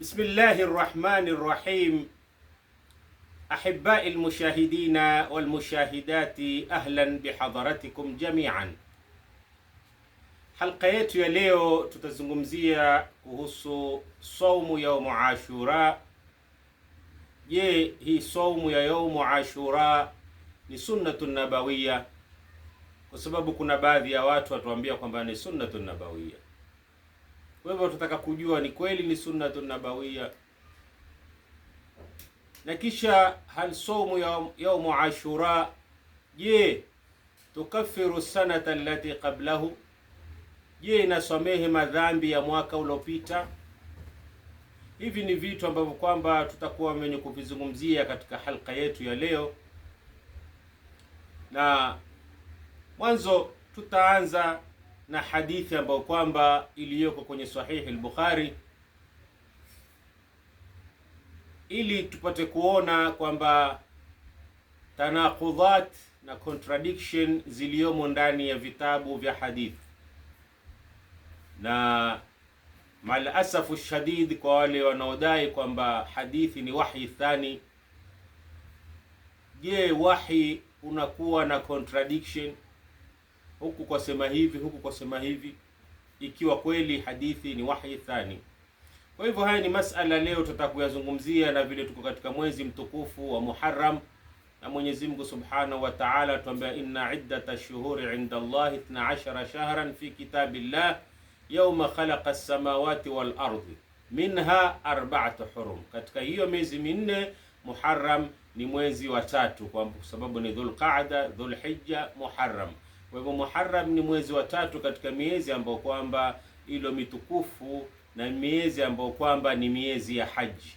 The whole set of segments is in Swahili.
بسم الله الرحمن الرحيم. أحبائي المشاهدين والمشاهدات، أهلا بحضراتكم جميعا. Halqa yetu ya leo tutazungumzia kuhusu saumu yaumu Ashura. Je, hii saumu ya yaumu Ashura ni sunnatun nabawiyya? Kwa sababu kuna baadhi ya watu watuambia kwamba ni sunnatun nabawiyya. Kwa hivyo tunataka kujua ni kweli ni sunnatun nabawiyya, na kisha hal saumu yaumu Ashura, je tukaffiru sanata allati qablahu? Je, inasamehe madhambi ya mwaka uliopita? Hivi ni vitu ambavyo kwamba tutakuwa wenye kuvizungumzia katika halqa yetu ya leo, na mwanzo tutaanza na hadithi ambayo kwamba iliyoko kwenye sahihi al-Bukhari, ili tupate kuona kwamba tanaqudhat na contradiction ziliyomo ndani ya vitabu vya hadithi. Na malasafu shadid, kwa wale wanaodai kwamba hadithi ni wahi thani, je, wahi unakuwa na contradiction, huku kwa sema hivi, huku kwa sema hivi, ikiwa kweli hadithi ni wahi thani? Kwa hivyo haya ni masala leo tutakuyazungumzia, na vile tuko katika mwezi mtukufu wa Muharram, na Mwenyezi Mungu Subhanahu wa Ta'ala tuambia, inna iddata shuhuri inda Allahi 12 shahran fi kitabillah yawma khalaqa as-samawati wal ardi minha arba'atu hurum. Katika hiyo miezi minne, Muharram ni mwezi wa tatu, kwa sababu ni Dhulqa'da, Dhulhijja, Muharram. Kwa hivyo Muharram ni mwezi wa tatu katika miezi ambayo kwamba ilo mitukufu, na miezi ambayo kwamba ni miezi ya haji.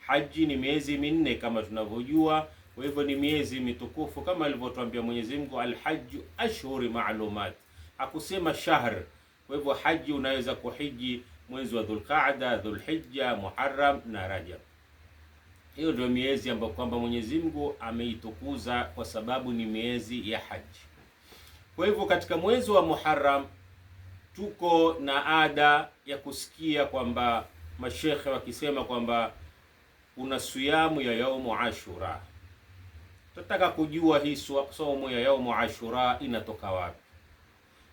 Haji ni miezi minne kama tunavyojua, kwa hivyo ni miezi mitukufu kama alivyotuambia Mwenyezi Mungu, al-hajju ashhuri ma'lumat, hakusema shahr. Kwa hivyo haji unaweza kuhiji mwezi wa Dhulqa'da, Dhulhijja, Muharram na Rajab. Hiyo ndio miezi ambayo kwamba Mwenyezi Mungu ameitukuza kwa sababu ni miezi ya haji. Kwa hivyo katika mwezi wa Muharram tuko na ada ya kusikia kwamba mashekhe wakisema kwamba kuna siyamu ya yaumu Ashura. Tunataka kujua hii saumu ya yaumu Ashura inatoka wapi,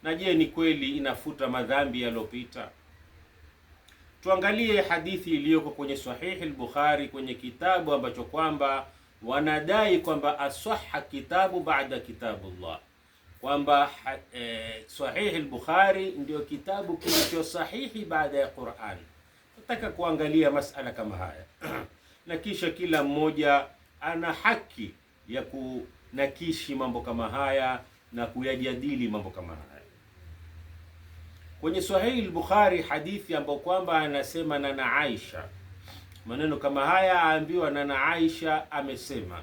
na je ni kweli inafuta madhambi yaliyopita? Tuangalie hadithi iliyoko kwenye sahihi al-Bukhari, kwenye kitabu ambacho kwamba wanadai kwamba asahha kitabu baada kitabullah, kwamba sahihi al-Bukhari ndio kitabu kilicho sahihi baada ya Qur'an. Nataka kuangalia masala kama haya na kisha kila mmoja ana haki ya kunakishi mambo kama haya na kuyajadili mambo kama haya. Kwenye sahihi al-Bukhari hadithi ambayo kwamba anasema nana Aisha, maneno kama haya aambiwa nana Aisha amesema.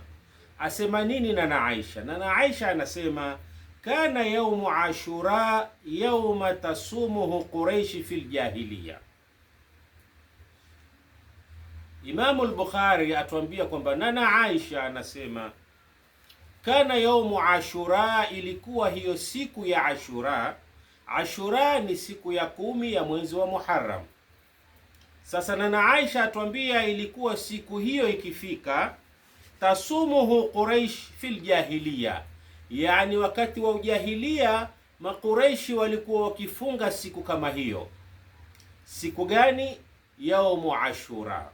Asema nini nana Aisha? Nana Aisha anasema kana yaumu Ashura yauma tasumuhu Quraish fil jahiliya. Imamu al-Bukhari atuambia kwamba nana Aisha anasema kana yaumu Ashura, ilikuwa hiyo siku ya Ashura. Ashura ni siku ya 10 ya mwezi wa Muharram. Sasa nana Aisha atuambia ilikuwa siku hiyo ikifika, tasumuhu Quraish fil jahiliya, yani wakati wa ujahilia Makuraishi walikuwa wakifunga siku kama hiyo. Siku gani? Yaumu Ashura.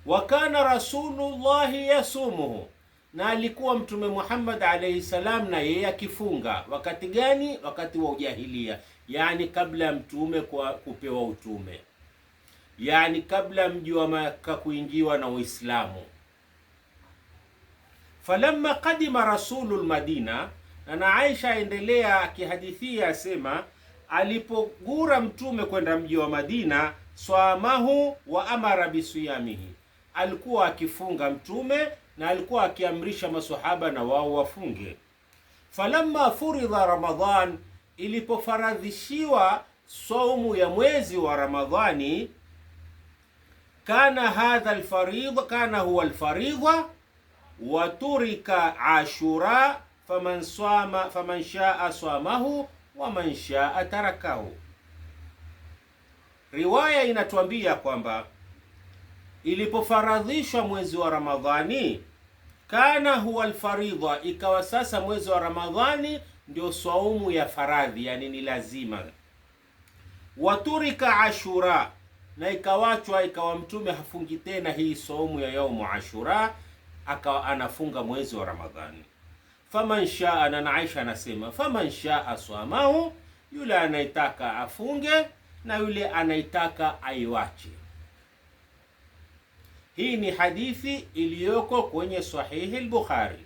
Wa kana Rasulullahi yasumuhu, na alikuwa Mtume Muhammad alayhi salam na yeye akifunga. Wakati gani? Wakati wa ujahilia, yani kabla ya mtume kupewa utume, yani kabla mji wa Makka kuingiwa na Uislamu. Falamma qadima rasulul Madina, na Aisha endelea akihadithia asema, alipogura mtume kwenda mji wa Madina, swamahu wa amara bisiyamihi, alikuwa akifunga mtume na alikuwa akiamrisha maswahaba na wao wafunge. Falamma furidha Ramadhan, ilipofaradhishiwa saumu ya mwezi wa Ramadhani, kana hadha alfaridha, kana huwa alfaridha wa turika Ashura, faman shaa swamahu wa man shaa tarakahu. Riwaya inatuambia kwamba ilipofaradhishwa mwezi wa Ramadhani, kana huwa alfaridha, ikawa sasa mwezi wa Ramadhani ndio saumu ya faradhi, yani ni lazima. Waturika Ashura, na ikawachwa, ikawa mtume hafungi tena hii saumu ya yaumu Ashura, akawa anafunga mwezi wa Ramadhani. Faman shaa, na Aisha anasema faman shaa swamahu, yule anaitaka afunge na yule anaitaka aiwache. Hii ni hadithi iliyoko kwenye Sahihi al-Bukhari.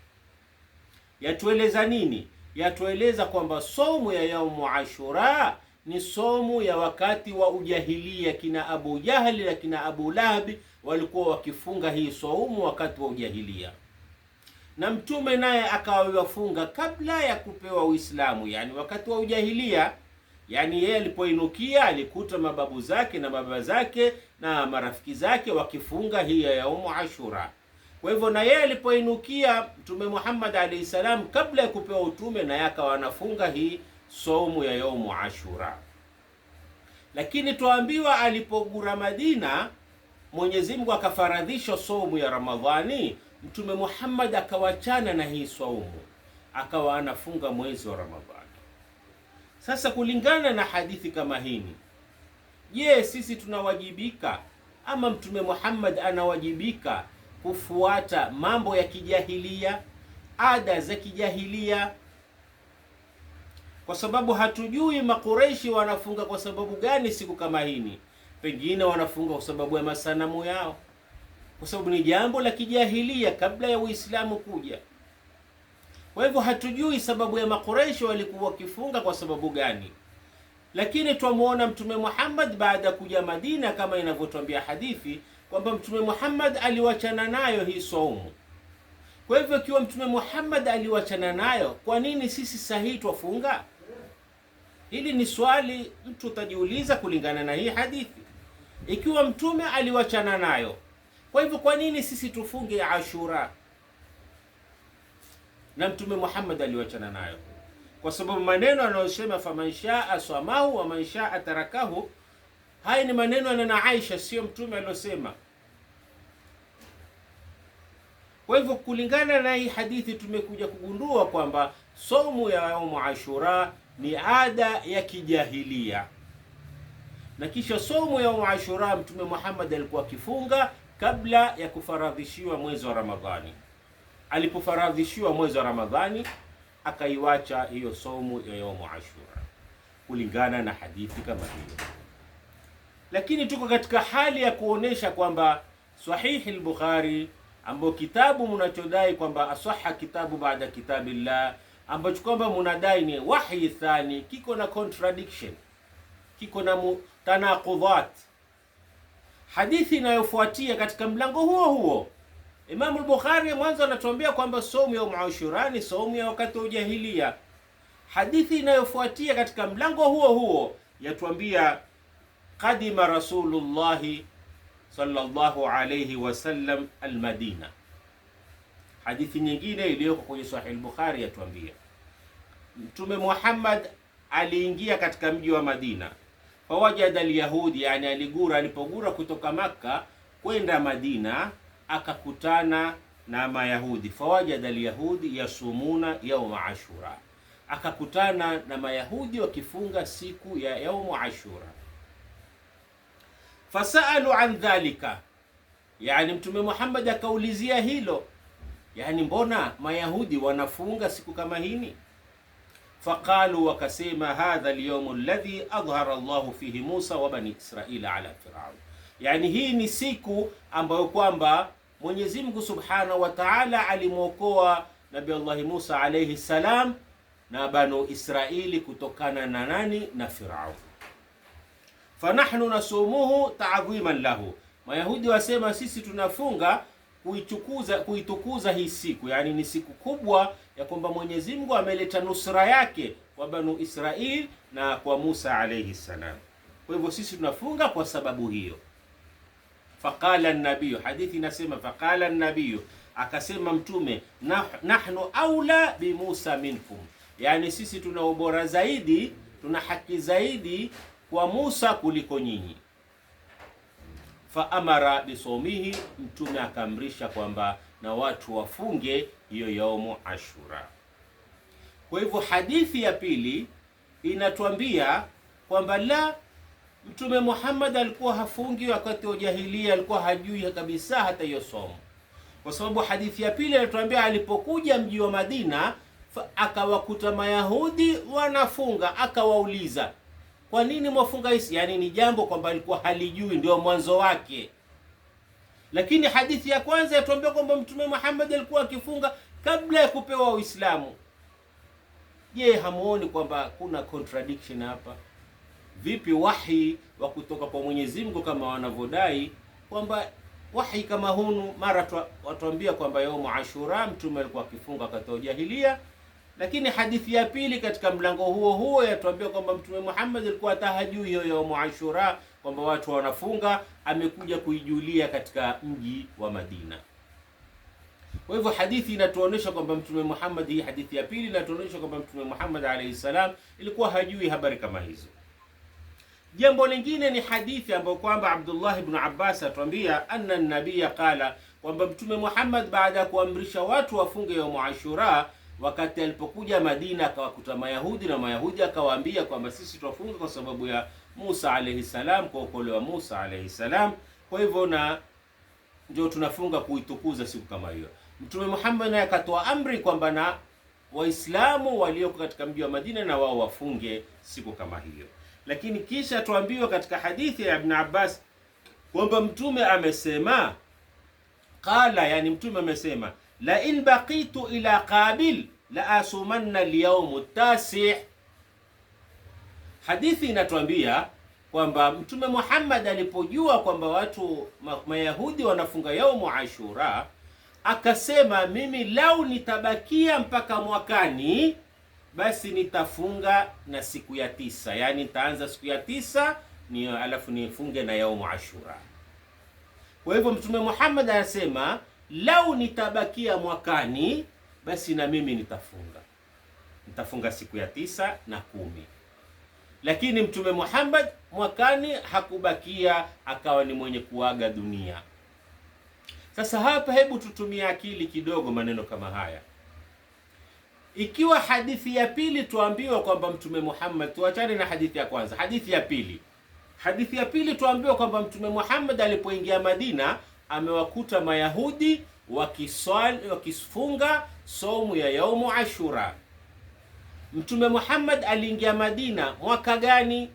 Yatueleza nini? Yatueleza kwamba somu ya yaumu Ashura ni somu ya wakati wa ujahilia. Kina Abu Jahli na kina Abu Lahabi walikuwa wakifunga hii saumu wakati wa ujahilia, na mtume naye akawafunga kabla ya kupewa Uislamu, yani wakati wa ujahilia. Yani yeye alipoinukia alikuta mababu zake na baba zake na marafiki zake wakifunga hii ya yaumu Ashura. Kwa hivyo na yeye alipoinukia Mtume Muhammad alayhi salam kabla ya kupewa utume, na akawa anafunga hii saumu ya yaumu Ashura. Lakini tuambiwa alipogura Madina, Mwenyezi Mungu akafaradhisha saumu ya Ramadhani, Mtume Muhammad akawachana na hii saumu, akawa anafunga mwezi wa Ramadhani. Sasa kulingana na hadithi kama hini, je, sisi tunawajibika ama Mtume Muhammad anawajibika kufuata mambo ya kijahilia, ada za kijahilia? Kwa sababu hatujui Makureishi wanafunga kwa sababu gani siku kama hini. Pengine wanafunga kwa sababu ya masanamu yao, kwa sababu ni jambo la kijahilia kabla ya Uislamu kuja. Kwa hivyo hatujui sababu ya Makureishi walikuwa wakifunga kwa sababu gani. Lakini twamuona Mtume Muhammad baada ya kuja Madina, kama inavyotuambia hadithi kwamba Mtume Muhammad aliwachana nayo hii saumu. Kwa hivyo ikiwa Mtume Muhammad aliwachana nayo, kwa nini sisi sahihi twafunga? Hili ni swali mtu utajiuliza kulingana na hii hadithi. Ikiwa Mtume aliwachana nayo, kwa hivyo kwa nini sisi tufunge Ashura na Mtume Muhammad aliwachana nayo? Kwa sababu maneno anayosema faman shaa swamahu wa man shaa tarakahu, haya ni maneno ya Aisha, sio Mtume aliyosema. Kwa hivyo kulingana na hii hadithi tumekuja kugundua kwamba somu ya yaumu Ashura ni ada ya kijahilia, na kisha somu ya yaumu Ashura Mtume Muhammad alikuwa akifunga kabla ya kufaradhishiwa mwezi wa Ramadhani. Alipofaradhishiwa mwezi wa Ramadhani akaiwacha hiyo somu ya yaumu Ashura kulingana na hadithi kama hiyo. Lakini tuko katika hali ya kuonesha kwamba Sahihi al-Bukhari, ambapo kitabu mnachodai kwamba asaha kitabu baada kitabillah, ambacho kwamba mnadai ni wahyi thani, kiko na contradiction, kiko na tanaqudhat. Hadithi inayofuatia katika mlango huo huo, Imam al-Bukhari mwanzo anatuambia kwamba saumu ya Ashura ni saumu ya wakati wa ujahilia. Hadithi inayofuatia katika mlango huo huo yatuambia qadima Rasulullahi sallallahu alayhi wasallam al-Madina. Hadithi nyingine iliyoko kwenye Sahih al-Bukhari yatuambia Mtume Muhammad aliingia katika mji wa Madina, fawajada al-yahudi, yani alipogura kutoka Makka kwenda Madina akakutana na Mayahudi. Fawajada al-yahudi yasumuna yauma Ashura, akakutana na Mayahudi wakifunga siku ya yaumu Ashura. Fasalu an dhalika, yani Mtume Muhammad akaulizia hilo, yani mbona Mayahudi wanafunga siku kama hini? Faqalu, wakasema hadha al-yawm alladhi adhhara Allahu fihi Musa wa bani Israila ala Firaun, yani hii ni siku ambayo kwamba Mwenyezi Mungu Subhanahu wa Ta'ala alimwokoa Nabii Allah Musa alayhi salam na banu Israili kutokana na nani? Na Firaun. Fanahnu nasumuhu ta'dhiman lahu, Mayahudi wasema sisi tunafunga kuitukuza hii siku, yani ni siku kubwa ya kwamba Mwenyezi Mungu ameleta nusra yake kwa banu Israil na kwa Musa alayhi salam. Kwa hivyo sisi tunafunga kwa sababu hiyo. Faqala an-nabiy, hadithi inasema faqala an-nabiy, akasema Mtume, nahnu aula bi Musa minkum, yani sisi tuna ubora zaidi, tuna haki zaidi kwa Musa kuliko nyinyi. fa amara bisomihi, mtume akaamrisha kwamba na watu wafunge hiyo yaumu Ashura. Kwa hivyo hadithi ya pili inatuambia kwamba la, Mtume Muhammad alikuwa hafungi wakati wa jahiliya, alikuwa hajui kabisa hata hiyo somo, kwa sababu hadithi ya pili inatuambia alipokuja mji wa Madina akawakuta Mayahudi wanafunga, akawauliza kwa nini mwafunga hisi? Yani ni jambo kwamba alikuwa halijui, ndio mwanzo wake. Lakini hadithi ya kwanza yatuambia kwamba Mtume Muhammad alikuwa akifunga kabla ya kupewa Uislamu. Je, hamuoni kwamba kuna contradiction hapa? Vipi wahi wa kutoka kwa Mwenyezi Mungu kama wanavyodai kwamba wahi kama hunu, mara watuambia kwamba yaumu Ashura Mtume alikuwa akifunga wakati wa jahiliya, lakini hadithi ya pili katika mlango huo huo yatuambia kwamba Mtume Muhammad alikuwa hata hajui hiyo yaumu Ashura kwamba watu wanafunga, amekuja kuijulia katika mji wa Madina. Kwa hivyo hadithi inatuonesha kwamba Mtume Muhammad, hii hadithi ya pili inatuonesha kwamba Mtume Muhammad alayhi salam ilikuwa hajui habari kama hizo. Jambo lingine ni hadithi ambayo kwamba Abdullah ibn Abbas atuambia anna an-nabiyya qala, kwamba Mtume Muhammad baada ya kuamrisha watu wafunge yaumu Ashura, wakati alipokuja Madina akawakuta Mayahudi, na Mayahudi akawaambia kwamba sisi tufunga kwa sababu ya Musa alayhi salam, kuokolewa Musa alayhi salam, kwa hivyo na ndio tunafunga kuitukuza siku kama hiyo. Mtume Muhammad naye akatoa amri kwamba na Waislamu walioko katika mji wa Madina na wao wafunge siku kama hiyo. Lakini kisha tuambiwa katika hadithi ya Ibn Abbas kwamba Mtume amesema qala, yani Mtume amesema la in baqitu ila qabil la asumanna al-yawm at-tasi'. Hadithi inatuambia kwamba Mtume Muhammad alipojua kwamba watu Mayahudi wanafunga yaumu Ashura, akasema mimi lau nitabakia mpaka mwakani, basi nitafunga na siku ya 9, yani nitaanza siku ya 9 ni alafu nifunge na yaumu Ashura. Kwa hivyo Mtume Muhammad anasema lau nitabakia mwakani, basi na mimi nitafunga siku ya 9 na 10. Lakini Mtume Muhammad mwakani hakubakia, akawa ni mwenye kuaga dunia. Sasa hapa hebu tutumie akili kidogo maneno kama haya. Ikiwa hadithi ya pili tuambiwa kwamba Mtume Muhammad, tuachane na hadithi ya kwanza, hadithi ya pili tuambiwa kwamba Mtume Muhammad alipoingia Madina amewakuta Mayahudi wakifunga somu ya yaumu Ashura. Mtume Muhammad aliingia Madina mwaka gani?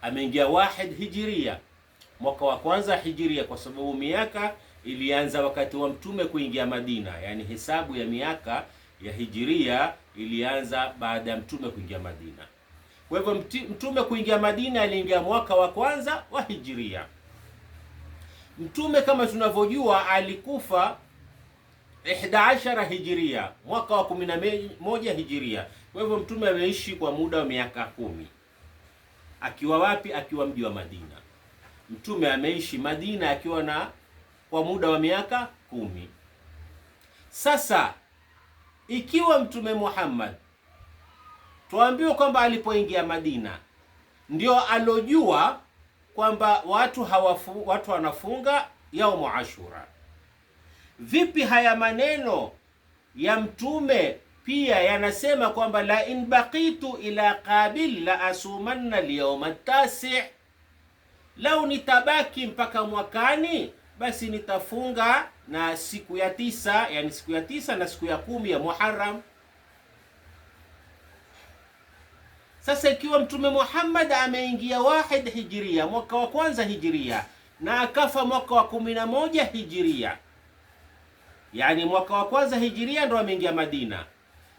Ameingia 1 Hijiria, mwaka wa kwanza Hijiria, kwa sababu miaka ilianza wakati wa Mtume kuingia Madina, yani hesabu ya miaka ya Hijiria ilianza baada ya Mtume kuingia Madina. Kwa hivyo Mtume kuingia Madina aliingia mwaka wa kwanza wa Hijiria. Mtume kama tunavyojua alikufa 11 Hijiria, mwaka wa 11 Hijiria. Kwa hivyo Mtume ameishi kwa muda wa miaka 10. Akiwa wapi? Akiwa mji wa Madina. Mtume ameishi Madina akiwa kwa muda wa miaka 10. Sasa ikiwa Mtume Muhammad tuambiwa kwamba alipoingia Madina ndio alojua kwamba watu wanafunga yaumu Ashura, vipi haya maneno ya Mtume pia yanasema kwamba la in baqitu ila qabil la asumanna al-yawm at-tasi', lau nitabaki mpaka mwakani basi nitafunga na siku ya 9, yani siku ya 9 na siku ya 10 ya Muharram. Sasa ikiwa Mtume Muhammad ameingia 1 Hijiria, mwaka wa kwanza Hijiria, na akafa mwaka wa 11 Hijiria, yani mwaka wa kwanza Hijiria ndo ameingia Madina,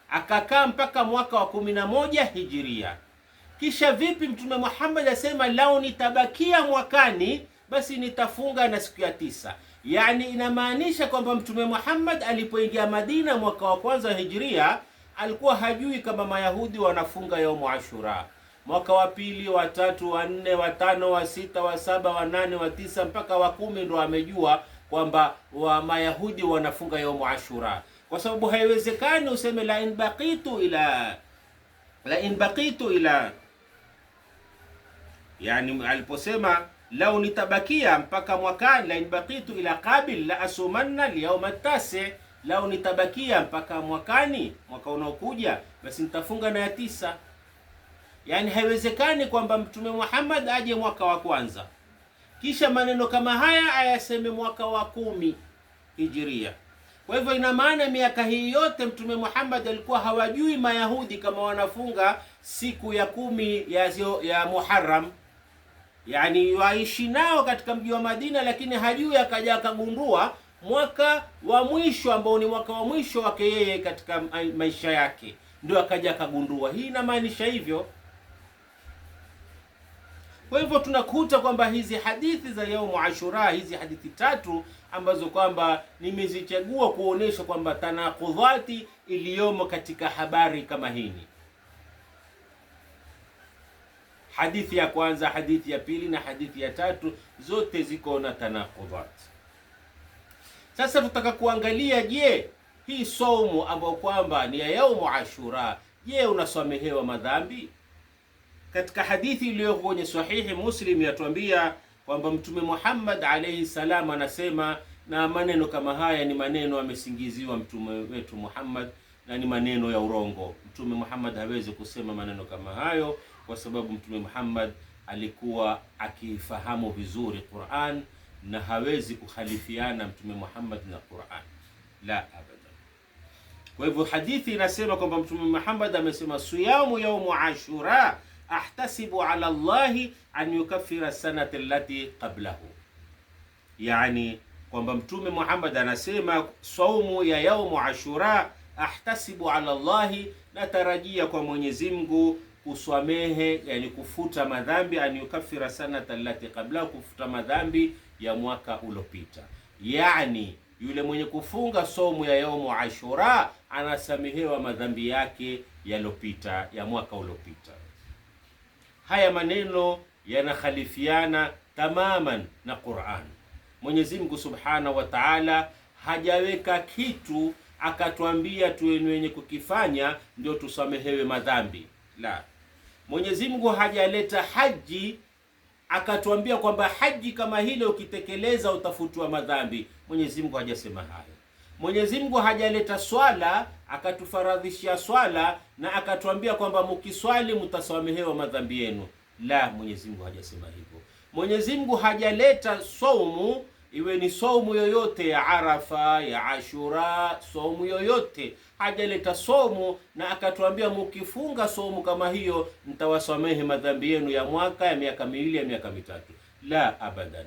akakaa mpaka mwaka wa 11 Hijiria, kisha vipi Mtume Muhammad asema lau nitabakia mwakani basi nitafunga na siku ya 9? Yani inamaanisha kwamba Mtume Muhammad alipoingia Madina mwaka wa kwanza Hijiria alikuwa hajui kama Mayahudi wanafunga yaumu Ashura. Mwaka wa pili, wa tatu, wa 4, wa 5, wa 6, wa 7, wa 8, wa 9 mpaka wa 10 ndo amejua kwamba wa Mayahudi wanafunga yaumu Ashura, kwa sababu haiwezekani useme la in baqitu ila Yani aliposema lau nitabakia mpaka mwakani, la in baqitu ila qabil la asumanna liyawma tasi, lau nitabakia mpaka mwakani, mwaka unaokuja, basi nitafunga na ya 9. Yani haiwezekani kwamba Mtume Muhammad aje mwaka wa kwanza kisha maneno kama haya ayaseme mwaka wa 10 Hijiria. Kwa hivyo ina maana miaka hii yote Mtume Muhammad alikuwa hawajui Mayahudi kama wanafunga siku ya 10 ya Muharram, yani waishi nao katika mji wa Madina, lakini hajui. Akaja akagundua mwaka wa mwisho ambao ni mwaka wa mwisho wake yeye katika maisha yake, ndio akaja akagundua. Hii inamaanisha hivyo. Kwa hivyo tunakuta kwamba hizi hadithi za yaumu Ashura, hizi hadithi 3 ambazo kwamba nimezichagua kuonesha kwamba tanakudhati iliyomo katika habari kama hini, hadithi ya kwanza, hadithi ya pili na hadithi ya 3, zote ziko na tanakudhati. Sasa tutaka kuangalia, je, hii saumu ambayo kwamba ni ya yaumu Ashura, je, unasamehewa madhambi? Katika hadithi iliyo kwenye sahihi Muslim yatuambia kwamba Mtume Muhammad alayhi salam anasema, na maneno kama haya ni maneno amesingiziwa mtume wetu Muhammad na ni maneno ya urongo. Mtume Muhammad hawezi kusema maneno kama hayo, kwa sababu Mtume Muhammad alikuwa akifahamu vizuri Qur'an na hawezi kukhalifiana Mtume Muhammad na Qur'an, la abada. Kwa hivyo hadithi inasema kwamba Mtume Muhammad amesema, siyamu yaumu Ashura ahtasibu ala Allahi an yukaffira sanata allati qablahu. Yani kwamba Mtume Muhammad anasema saumu ya yaumu Ashura, ahtasibu ala Allahi, natarajia kwa Mwenyezi Mungu kuswamehe, yani kufuta madhambi, an yukaffira sanata allati qablahu, kufuta madhambi ya mwaka uliopita. Yani yule mwenye kufunga saumu ya yaumu Ashura anasamehewa madhambi yake yalopita, ya mwaka uliopita. Haya maneno yanakhalifiana tamaman na Qur'an. Mwenyezi Mungu Subhanahu wa Ta'ala hajaweka kitu akatuambia tuwe wenye kukifanya ndio tusamehewe madhambi. La. Mwenyezi Mungu hajaleta haji akatuambia kwamba haji kama hile ukitekeleza utafutwa madhambi. Mwenyezi Mungu hajasema hayo. Mwenyezi Mungu hajaleta swala akatufaradhishia swala na akatuambia kwamba mkiswali mtasamehewa madhambi yenu. La, Mwenyezi Mungu hajasema hivyo. Mwenyezi Mungu hajaleta saumu, iwe ni saumu yoyote ya Arafa, ya Ashura, saumu yoyote, hajaleta saumu na akatuambia mkifunga saumu kama hiyo mtawasamehe madhambi yenu ya mwaka, ya miaka 2, ya miaka 3. La, abadan.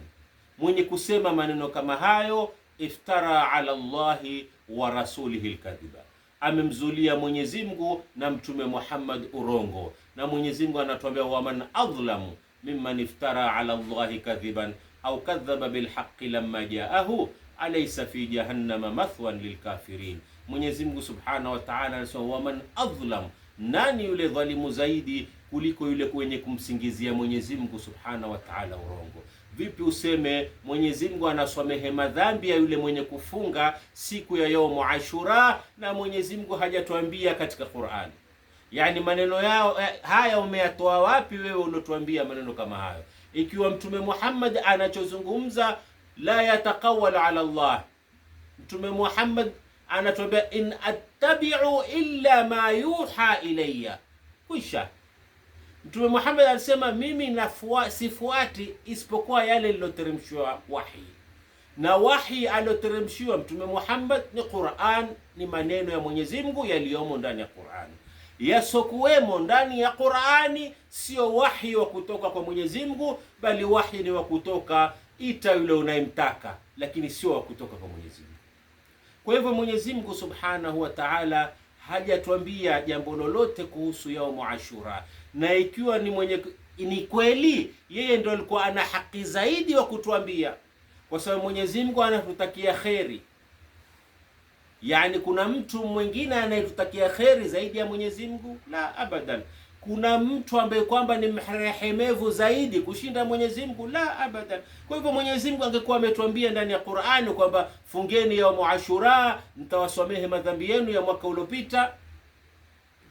Mwenye kusema maneno kama hayo iftara ala Allahi wa rasulihi alkadhiba, amemzulia Mwenyezi Mungu na Mtume Muhammad urongo. Na Mwenyezi Mungu anatuambia, waman adhlamu mimman iftara ala Allahi kadhiban au kadhaba bilhaqqi lamma jaahu alaysa fi jahannama mathwan lilkafirin. Mwenyezi Mungu Subhanahu wa Ta'ala anasema, waman adhlam, nani yule dhalimu zaidi kuliko yule kwenye kumsingizia Mwenyezi Mungu Subhanahu wa Ta'ala urongo. Vipi useme Mwenyezi Mungu anasamehe madhambi ya yule mwenye kufunga siku ya yaumu Ashura na Mwenyezi Mungu hajatuambia katika Qur'an? Yani maneno yao haya umeyatoa wapi wewe ulotuambia maneno kama hayo? Ikiwa Mtume Muhammad anachozungumza la yatakawwal ala Allah, Mtume Muhammad anatuambia in attabi'u illa ma yuha ilayya, kisha Mtume Muhammad alisema mimi sifuati isipokuwa yale liloteremshwa wahi, na wahi aloteremshiwa Mtume Muhammad ni Qur'an, ni maneno ya Mwenyezi Mungu yaliyomo ndani ya Qur'an. Yasokuwemo ndani ya Qur'ani sio wahi wa kutoka kwa Mwenyezi Mungu, bali wahi ni wa kutoka ita yule unayemtaka, lakini sio wa kutoka kwa Mwenyezi Mungu. Kwa hivyo Mwenyezi Mungu Subhanahu wa Ta'ala hajatuambia jambo lolote kuhusu yaumu Ashura, na ikiwa ni kweli yeye ndio alikuwa ana haki zaidi wa kutuambia, kwa sababu Mwenyezi Mungu anatutakia kheri. Yani kuna mtu mwingine anayetutakia kheri zaidi ya Mwenyezi Mungu? La, abadan. Kuna mtu ambaye kwamba ni mrehemevu zaidi kushinda Mwenyezi Mungu? La, abadan. Kwa hivyo Mwenyezi Mungu angekuwa ametuambia ndani ya Qur'ani kwamba fungeni yaumu Ashura mtawasamehe madhambi yenu ya mwaka uliopita,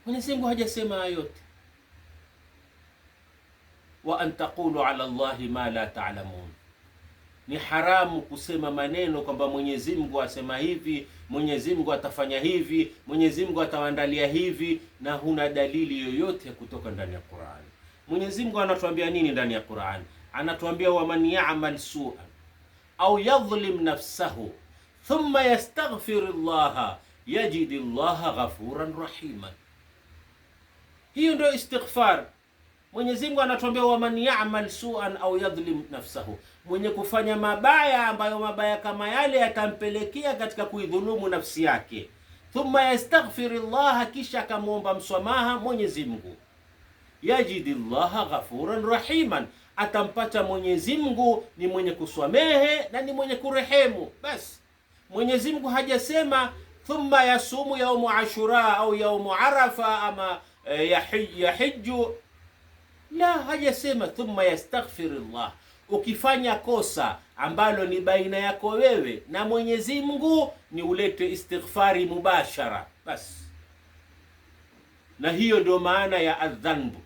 Mwenyezi Mungu hajasema yote. wa an taqulu ala Allahi ma la ta'lamun. Ni haramu kusema maneno kwamba Mwenyezi Mungu asema hivi, Mwenyezi Mungu atafanya hivi, Mwenyezi Mungu atawaandalia hivi, na huna dalili yoyote kutoka ndani ya Qur'an. Mwenyezi Mungu anatuambia nini ndani ya Qur'an? Anatuambia waman ya'mal su'an au yadhlim nafsahu thumma yastaghfirullah yajidillaha ghafuran rahiman. Hiyo ndio istighfar. Mwenyezi Mungu anatuambia waman ya'mal su'an au yadhlim nafsahu, mwenye kufanya mabaya ambayo mabaya kama yale yatampelekea katika kuidhulumu nafsi yake, thumma yastaghfirullah, kisha akamwomba msamaha Mwenyezi Mungu, yajidillaha ghafuran rahiman, atampata Mwenyezi Mungu ni mwenye kusamehe na ni mwenye kurehemu. Basi Mwenyezi Mungu hajasema thumma yasumu yaumu ashura au yaumu arafa ama yahiju, la, hajasema thumma yastaghfirullah. Ukifanya kosa ambalo ni baina yako wewe na Mwenyezi Mungu, ni ulete istighfari mubashara basi. Na hiyo ndio maana ya adhambu.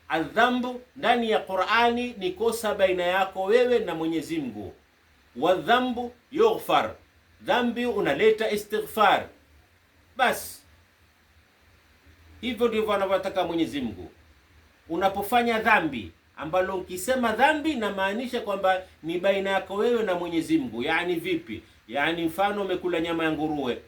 Adhambu ndani ya Qur'ani ni kosa baina yako wewe na Mwenyezi Mungu. Wadhambu yughfar, dhambi unaleta istighfar basi. Hivyo ndivyo anavyotaka Mwenyezi Mungu. Unapofanya dhambi ambalo ukisema dhambi na maanisha kwamba ni baina yako wewe na Mwenyezi Mungu. Yani vipi? Yani mfano umekula nyama ya nguruwe,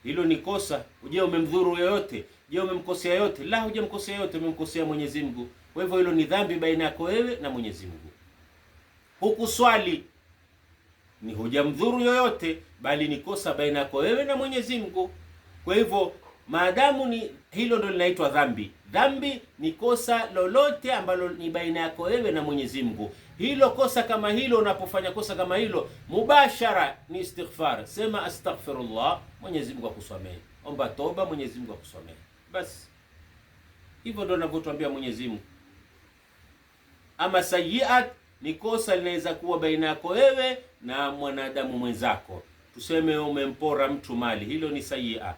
hilo ni kosa. Je, umemdhuru yoyote? Je, umemkosea yote? La, hujamkosea yote, umemkosea Mwenyezi Mungu. Kwa hivyo hilo ni dhambi baina yako wewe na Mwenyezi Mungu. Hukuswali, ni hujamdhuru yoyote, bali ni kosa baina yako wewe na Mwenyezi Mungu. Kwa hivyo maadamu ni hilo ndio linaitwa dhambi. Dhambi ni kosa lolote ambalo ni baina yako wewe na Mwenyezi Mungu. Hilo kosa kama hilo, unapofanya kosa kama hilo, mubashara ni istighfar. Sema astaghfirullah, Mwenyezi Mungu akusamehe. Omba toba, Mwenyezi Mungu akusamehe. Basi hivyo ndio ninavyotuambia Mwenyezi Mungu. Ama sayiat ni kosa linaweza kuwa baina yako wewe na mwanadamu mwenzako. Tuseme umempora mtu mali, hilo ni sayia.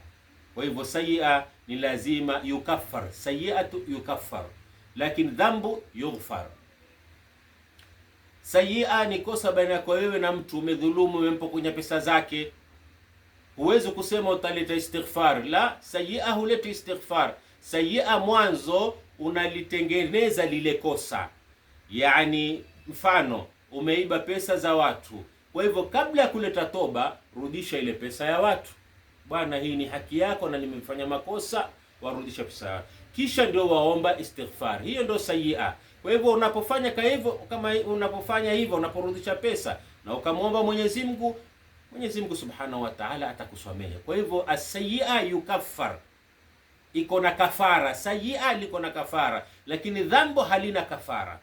Kwa hivyo sayia ni lazima yukaffar, sayiatu yukaffar, lakini dhambu yughfar. Sayia ni kosa baina yako wewe na mtu, umedhulumu, umempokonya pesa zake, huwezi kusema utaleta istighfar. La, sayia huleta istighfar. Sayia mwanzo unalitengeneza lile kosa. Yani mfano umeiba pesa za watu, kwa hivyo kabla ya kuleta toba, rudisha ile pesa ya watu. Bwana, hii ni haki yako na nimefanya makosa, warudisha pesa yako, kisha ndio waomba istighfar. Hiyo ndio sayia. Kwa hivyo unapofanya hivyo, kama unapofanya hivyo, unaporudisha pesa na ukamwomba Mwenyezi Mungu, Mwenyezi Mungu Subhanahu wa Ta'ala atakusamehe. Kwa hivyo as-sayyi'a yukaffar, iko na kafara. Sayyi'a liko na kafara, lakini dhambo halina kafara.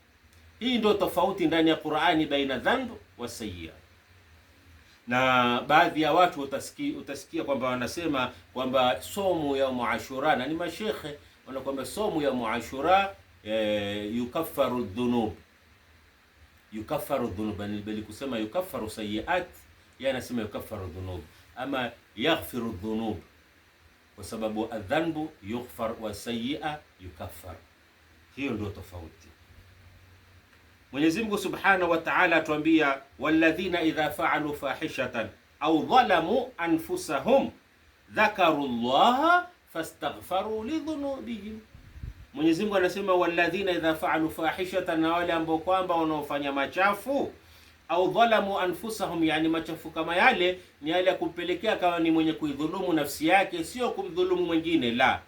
Hii ndio tofauti ndani ya Qur'ani baina dhambu wa sayyi'a. Na baadhi ya watu utasikia kwamba wanasema kwamba somu ya Ashura, na ni mashekhe wanakwambia somu ya Ashura yukaffaru dhunub, yukaffaru dhunub, bali kusema yukaffaru sayyi'at, yeye anasema yukaffaru dhunub ama yaghfiru dhunub, kwa sababu adhanbu yughfar wa sayyi'a yukaffar. Hiyo ndio tofauti. Mwenyezi Mungu Subhanahu wa Ta'ala atuambia walladhina idha fa'alu fahishatan au dhalamu anfusahum dhakaru Allaha fastaghfaru lidhunubihim. Mwenyezi Mungu anasema walladhina idha fa'alu fahishatan, na wale ambao kwamba wanaofanya machafu, au dhalamu anfusahum, yani machafu kama yale ni yale ya kumpelekea kama ni mwenye kuidhulumu nafsi yake, sio kumdhulumu mwingine, la,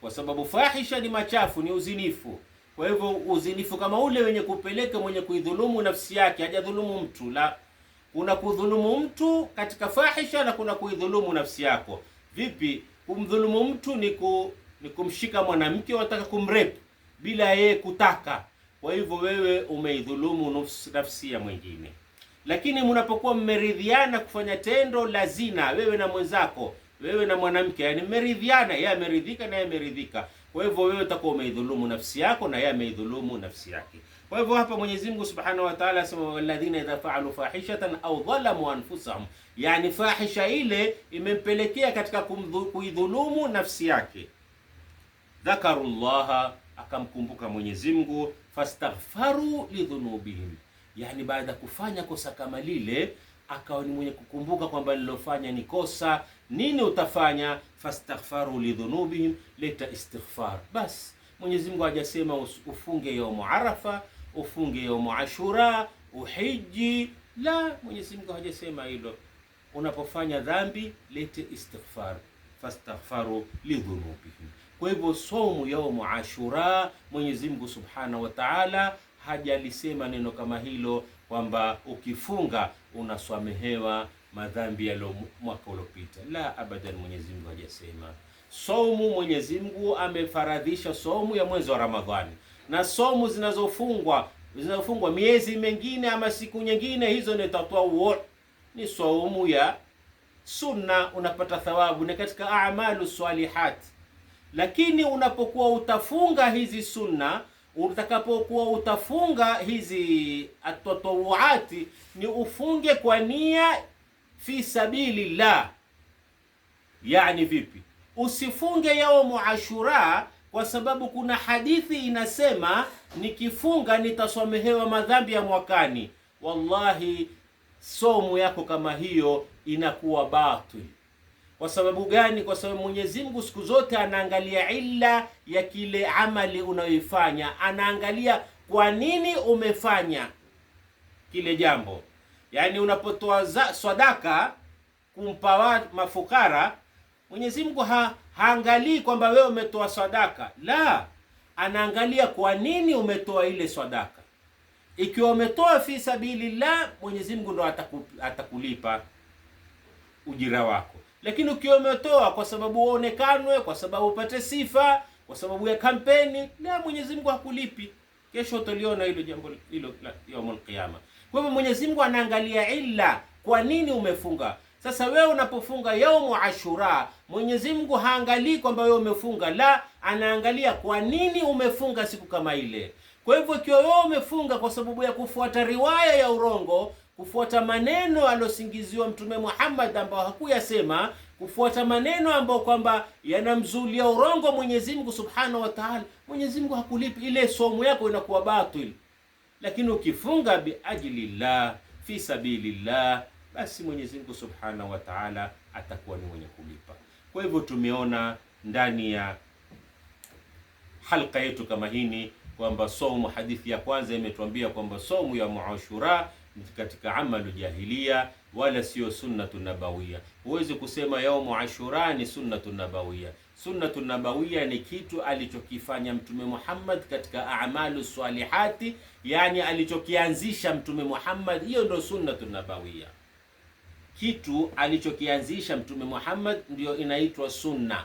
kwa sababu fahisha ni machafu, ni uzinifu. Kwa hivyo uzinifu kama ule wenye kupeleka mwenye kuidhulumu nafsi yake, hajadhulumu mtu, la, kuna kudhulumu mtu katika fahisha na kuna kuidhulumu nafsi yako. Vipi? Kumdhulumu mtu ni kumshika mwanamke, wataka kumrep bila yeye kutaka, kwa hivyo wewe umeidhulumu nafsi ya mwingine. Lakini mnapokuwa mmeridhiana kufanya tendo la zina, wewe na mwenzako, wewe na mwanamke, yani mmeridhiana, yeye ameridhika na yeye ameridhika, kwa hivyo wewe utakuwa umeidhulumu nafsi yako na yeye ameidhulumu nafsi yake. Kwa hivyo hapa Mwenyezi Mungu Subhanahu wa Ta'ala asema walladhina idha fa'alu fahishatan au dhalamu anfusahum, yani fahisha ile imempelekea katika kuidhulumu nafsi yake, dhakarullaha, akamkumbuka Mwenyezi Mungu, fastaghfaru lidhunubihim, yani baada kufanya kosa kama lile akawa ni mwenye kukumbuka kwamba nilofanya ni kosa. Nini utafanya? Fastaghfaru lidhunubihim, leta istighfar. Bas, Mwenyezi Mungu hajasema ufunge yaumu Arafa, ufunge yaumu Ashura, uhiji. La, Mwenyezi Mungu hajasema hilo. Unapofanya dhambi lete istighfar, fastaghfaru lidhunubihim. Kwa hivyo saumu yaumu Ashura, Mwenyezi Mungu Subhanahu wa Ta'ala hajalisema neno kama hilo kwamba ukifunga unaswamehewa madhambi ya mwaka uliopita. La, abadan, Mwenyezi Mungu hajasema. Saumu, Mwenyezi Mungu amefaradhisha saumu ya mwezi wa Ramadhani, na saumu zinazofungwa miezi mengine ama siku nyingine, hizo ni tatawwu, ni saumu ya sunna, unapata thawabu, ni katika a'malu salihat. Lakini unapokuwa utafunga hizi sunna, utakapokuwa utafunga hizi atatawuati, ni ufunge kwa nia fi sabilillah. Yani vipi? Usifunge yaumu Ashura kwa sababu kuna hadithi inasema nikifunga nitasamehewa madhambi ya mwakani. Wallahi, somo yako kama hiyo inakuwa batil. Kwa sababu gani? Kwa sababu Mwenyezi Mungu siku zote anaangalia illa ya kile amali unayoifanya, anaangalia kwa nini umefanya kile jambo. Yani unapotoa sadaka kumpa mafukara, Mwenyezi Mungu haangalii kwamba wewe umetoa sadaka, la, anaangalia kwa nini umetoa ile sadaka. Ikiwa umetoa fi sabilillah, Mwenyezi Mungu ndo atakulipa ujira wako. Lakini ukiwa umetoa kwa sababu uonekanwe, kwa sababu upate sifa, kwa sababu ya kampeni, la, Mwenyezi Mungu hakulipi. Kesho utaliona hilo jambo hilo yaumul qiyama. Kwa hivyo Mwenyezi Mungu anaangalia illa, kwa nini umefunga. Sasa wewe unapofunga yaumu Ashura, Mwenyezi Mungu haangalii kwamba wewe umefunga, la, anaangalia kwa nini umefunga siku kama ile. Kwa hivyo ikiwa wewe umefunga kwa sababu ya kufuata riwaya ya urongo, kufuata maneno alosingiziwa Mtume Muhammad ambao hakuyasema, kufuata maneno ambao kwamba yanamzulia urongo Mwenyezi Mungu Subhanahu wa Ta'ala, Mwenyezi Mungu hakulipi, ile somo yako inakuwa batil. Lakini ukifunga biajlillah, fi sabilillah, basi Mwenyezi Mungu Subhanahu wa Ta'ala atakuwa ni mwenye kulipa. Kwa hivyo tumeona ndani ya halqa yetu kama hini kwamba saumu, hadithi ya kwanza imetuambia kwamba saumu ya Ashura ni katika amalu jahiliya, wala sio sunnatu nabawiya. Huwezi kusema yaumu Ashura ni sunnatu nabawiya. Sunnatu nabawiya ni kitu alichokifanya Mtume Muhammad katika a'malu salihati, yani alichokianzisha Mtume Muhammad, hiyo ndio sunnatu nabawiya. Kitu alichokianzisha Mtume Muhammad ndio inaitwa sunna.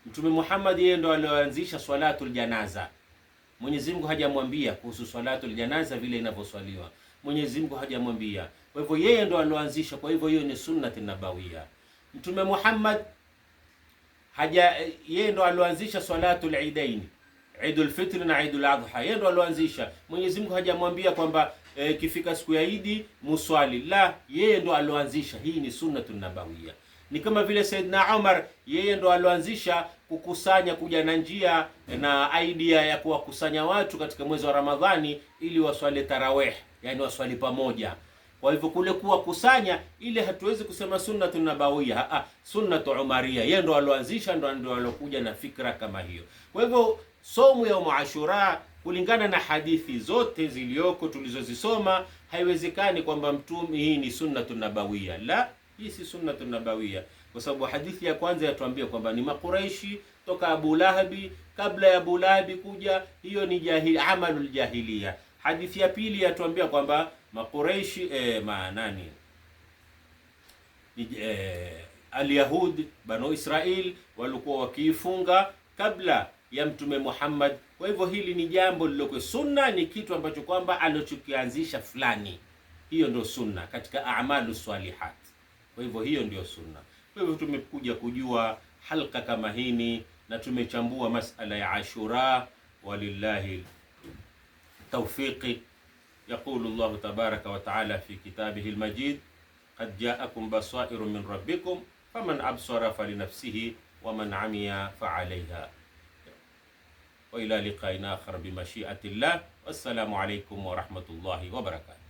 Mtume Muhammad yeye ndo alioanzisha swalatul janaza. Mwenyezi Mungu hajamwambia kuhusu swalatul janaza vile inavyoswaliwa. Mwenyezi Mungu hajamwambia. Kwa hivyo yeye ndo alioanzisha, kwa hivyo hiyo ni sunnati nabawiya. Mtume Muhammad yeye ndo alioanzisha swalatul idain, Eidul Fitr na Eidul Adha. Yeye ndo alioanzisha. Mwenyezi Mungu hajamwambia kwamba kifika siku ya Idi muswali, la, yeye ndo alioanzisha. Hii ni sunnatun nabawiya. Ni kama vile Saidna Umar, yeye ndo alioanzisha kukusanya, kuja na njia na idea ya kuwakusanya watu katika mwezi wa Ramadhani ili waswali tarawih, yani waswali pamoja. Kwa hivyo kule kuwakusanya ile hatuwezi kusema sunnatun nabawiya, sunnatu umariya. Yeye ndo alioanzisha, ndo alokuja na fikra kama hiyo. Kwa hivyo somu ya Ashura kulingana na hadithi zote zilioko tulizozisoma, haiwezekani kwamba mtume hii ni sunnatun nabawiya. La, hii si sunnatun nabawiya, kwa sababu hadithi ya kwanza yatuambia kwamba ni Makuraishi toka Abu Lahabi, kabla ya Abu Lahabi kuja, hiyo ni amalul jahiliya. Hadithi ya pili yatuambia kwamba Makuraishi al-Yahud, Banu Israil walikuwa wakiifunga kabla ya Mtume Muhammad. Kwa hivyo hili ni jambo lilokuwa sunna, ni kitu ambacho kwamba alichokianzisha fulani. Hiyo ndio sunna katika a'malu salihat. Kwa hivyo hiyo ndio sunna. Kwa hivyo tumekuja kujua halqa kama hini na tumechambua masala ya Ashura, walillahi tawfiqi. Yaqulu Allah tabaraka wa taala fi kitabihi al-majid, qad ja'akum basairu min rabbikum faman absara falinafsihi wa man amiya fa 'alayha. wa ila liqa'in akhar bi mashi'atillah. Wassalamu alaykum wa rahmatullahi wa barakatuh.